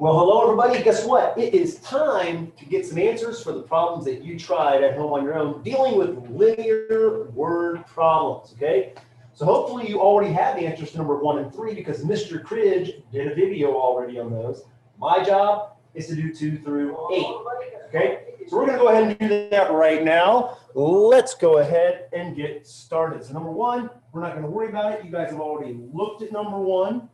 Well, hello everybody. Guess what? It is time to get some answers for the problems that you tried at home on your own, dealing with linear word problems, okay? So hopefully you already have the answers to number 1 and 3 because Mr. Cridge did a video already on those. My job is to do 2 through 8, okay? So we're gonna go ahead and do that right now. Let's go ahead and get started. So number 1, we're not gonna worry about it. You guys have already looked at number 1.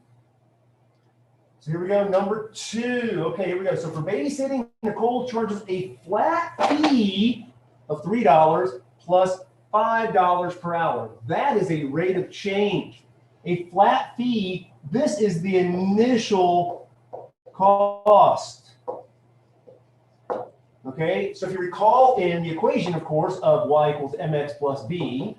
So here we go, number 2. Okay, here we go. So for babysitting, Nicole charges a flat fee of $3 plus $5 per hour. That is a rate of change. A flat fee, this is the initial cost. Okay, so if you recall in the equation, of course, of y equals mx plus b,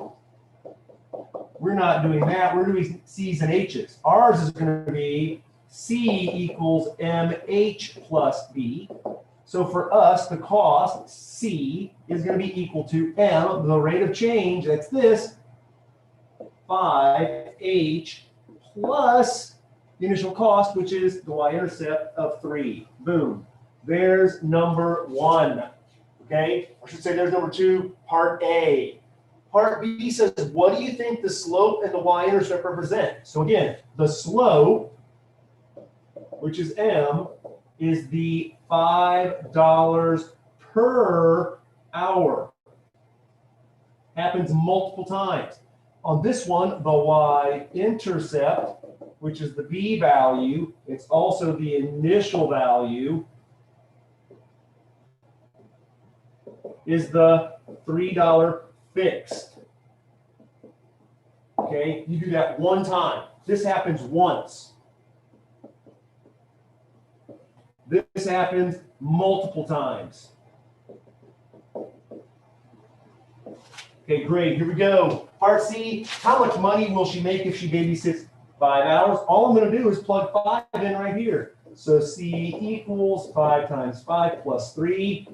we're not doing that. We're doing c's and h's. Ours is going to be C equals MH plus B. So for us, the cost, C, is going to be equal to M, the rate of change, that's this, 5H plus the initial cost, which is the y-intercept of 3. Boom. There's number 1. Okay? I should say there's number 2, part A. Part B says, what do you think the slope and the y-intercept represent? So again, the slope, which is M, is the $5 per hour. Happens multiple times. On this one, the y-intercept, which is the B value, it's also the initial value, is the $3 fixed. Okay, you do that one time. This happens once. This happens multiple times. Okay, great. Here we go. Part C, how much money will she make if she babysits 5 hours? All I'm going to do is plug 5 in right here. So C equals 5 times 5 plus 3.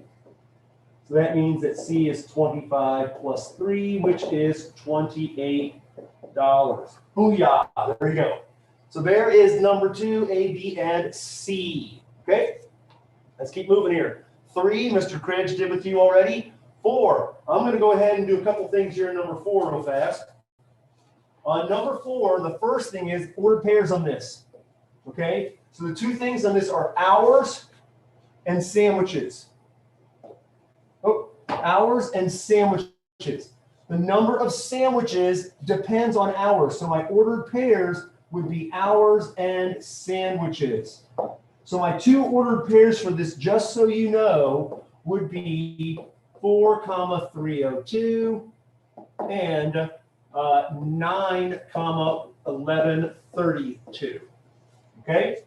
So that means that C is 25 plus 3, which is $28. Booyah. There you go. So there is number 2, A, B, and C. Okay, let's keep moving here. 3, Mr. Cridge did with you already. 4, I'm going to go ahead and do a couple things here in number 4 real fast. On number 4, the first thing is ordered pairs on this. Okay, so the 2 things on this are hours and sandwiches. Oh, hours and sandwiches. The number of sandwiches depends on hours. So my ordered pairs would be hours and sandwiches. So my 2 ordered pairs for this, just so you know, would be 4, 302 and 9, 1132. Okay?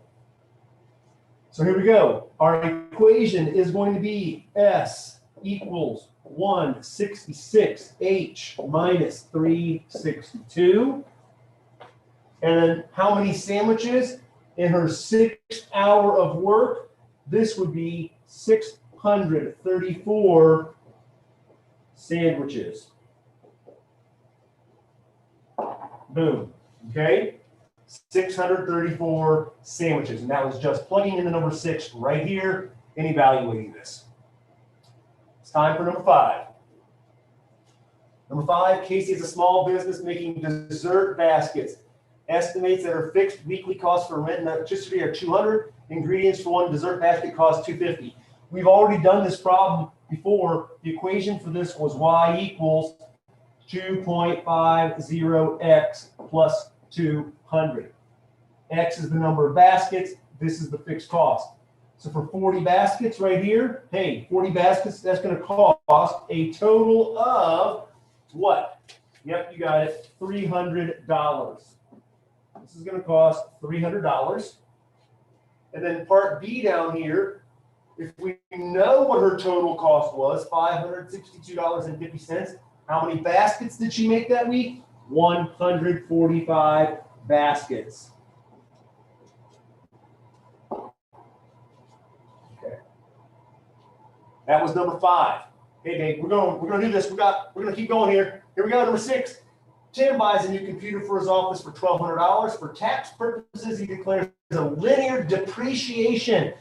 So here we go. Our equation is going to be S equals 166 H minus 362. And then how many sandwiches? In her 6th hour of work, this would be 634 sandwiches. Boom. Okay? 634 sandwiches. And that was just plugging in the number 6 right here and evaluating this. It's time for number 5. Number 5, Casey is a small business making dessert baskets. Estimates that her fixed weekly costs for rent and electricity are $200. Ingredients for one dessert basket cost $250. We've already done this problem before. The equation for this was y equals 2.50x plus 200. X is the number of baskets. This is the fixed cost. So for 40 baskets right here, hey, 40 baskets, that's going to cost a total of what? Yep, you got it, $300. This is going to cost $300. And then part B down here, if we know what her total cost was, $562.50, how many baskets did she make that week? 145 baskets. Okay. That was number 5. Hey, Dave, we're gonna do this. We're gonna keep going here. Here we go, number 6. Tim buys a new computer for his office for $1,200. For tax purposes, he declares a linear depreciation.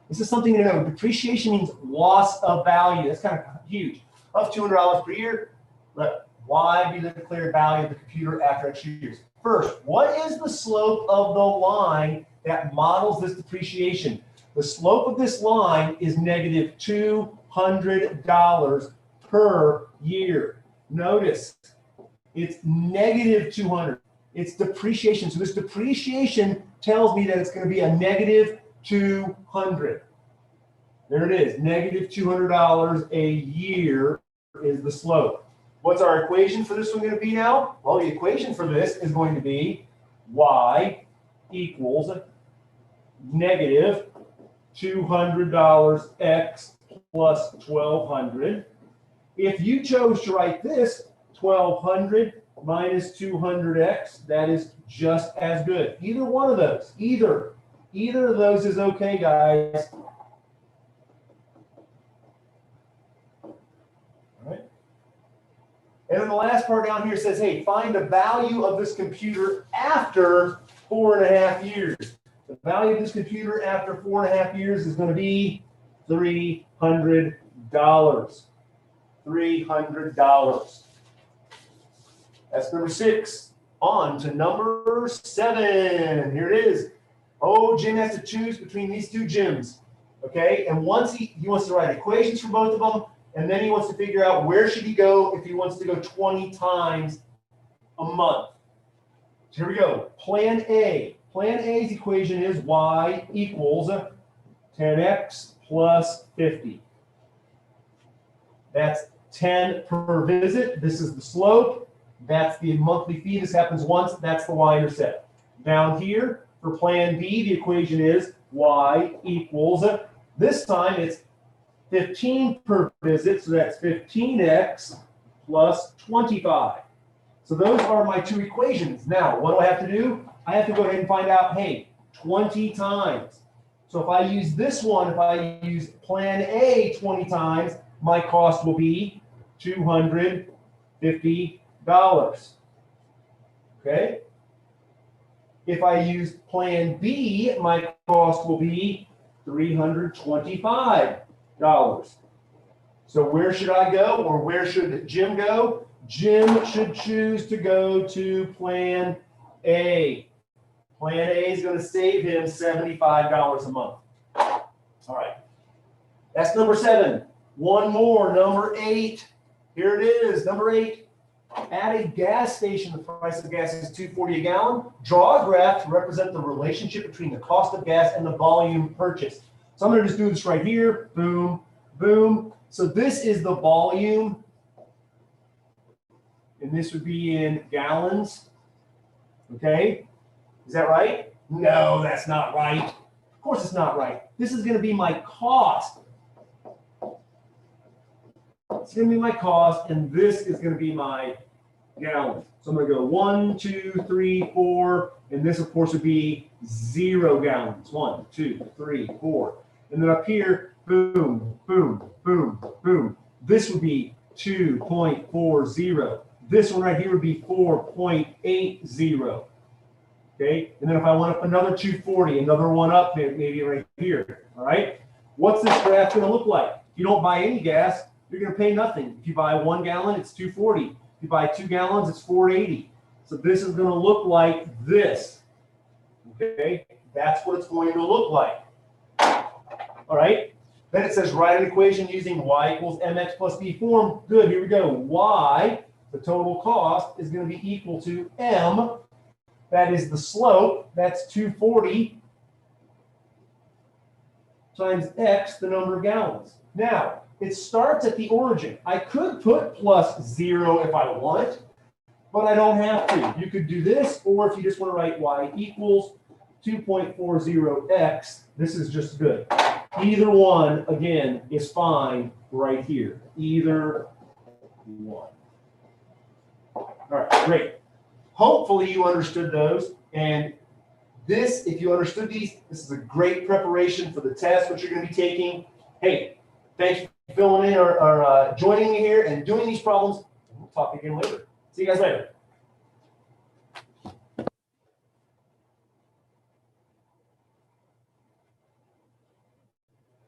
This is something to know. Depreciation means loss of value. That's kind of huge. Of $200 per year. Let Y be the declared value of the computer after X years. First, what is the slope of the line that models this depreciation? The slope of this line is negative $200 per year. Notice, it's negative 200. It's depreciation. So this depreciation tells me that it's going to be a negative 200. There it is. Negative $200 a year is the slope. What's our equation for this one going to be now? Well, the equation for this is going to be Y equals negative $200 X plus 1,200. If you chose to write this, 1,200 minus 200X, that is just as good. Either one of those, either of those is okay, guys. And then the last part down here says, hey, find the value of this computer after 4.5 years. The value of this computer after 4.5 years is going to be $300. $300. That's number 6. On to number 7. Here it is. Oh, Jim has to choose between these two Jims. Okay, and once he wants to write equations for both of them, and then he wants to figure out where should he go if he wants to go 20 times a month. So here we go. Plan A. Plan A's equation is Y equals 10X plus 50. That's 10 per visit. This is the slope. That's the monthly fee. This happens once. That's the y-intercept. Down here, for plan B, the equation is Y equals, this time it's 15 per visit, so that's 15x plus 25. So those are my two equations. Now, what do I have to do? I have to go ahead and find out, hey, 20 times. So if I use this one, if I use plan A 20 times, my cost will be $250. Okay? If I use plan B, my cost will be $325. So where should I go, or where should Jim go? Jim should choose to go to plan A. Plan A is going to save him $75 a month. All right. That's number 7. One more, number 8. Here it is, number 8. At a gas station, the price of gas is $2.40 a gallon. Draw a graph to represent the relationship between the cost of gas and the volume purchased. So I'm going to just do this right here. Boom, boom. So this is the volume, and this would be in gallons. Okay, is that right? No, that's not right. Of course it's not right. This is going to be my cost. It's going to be my cost, and this is going to be my gallons. So I'm going to go 1, 2, 3, 4, and this, of course, would be 0 gallons. 1, 2, 3, 4. And then up here, boom, boom, boom, boom. This would be 2.40. This one right here would be 4.80. Okay, and then if I want another 240, another one up, maybe right here. All right, what's this graph going to look like? If you don't buy any gas, you're going to pay nothing. If you buy 1 gallon, it's 240. If you buy 2 gallons, it's 480. So this is going to look like this. Okay, that's what it's going to look like. All right, then it says write an equation using Y equals mx plus b form. Good, here we go. Y, the total cost, is going to be equal to m. That is the slope. That's 240 times x, the number of gallons. Now, it starts at the origin. I could put plus 0 if I want, but I don't have to. You could do this, or if you just want to write y equals 2.40x, this is just good. Either one, again, is fine right here. Either one. All right, great. Hopefully you understood those. And this, if you understood these, this is a great preparation for the test, which you're going to be taking. Hey, thanks for filling in or joining me here and doing these problems. We'll talk again later. See you guys later.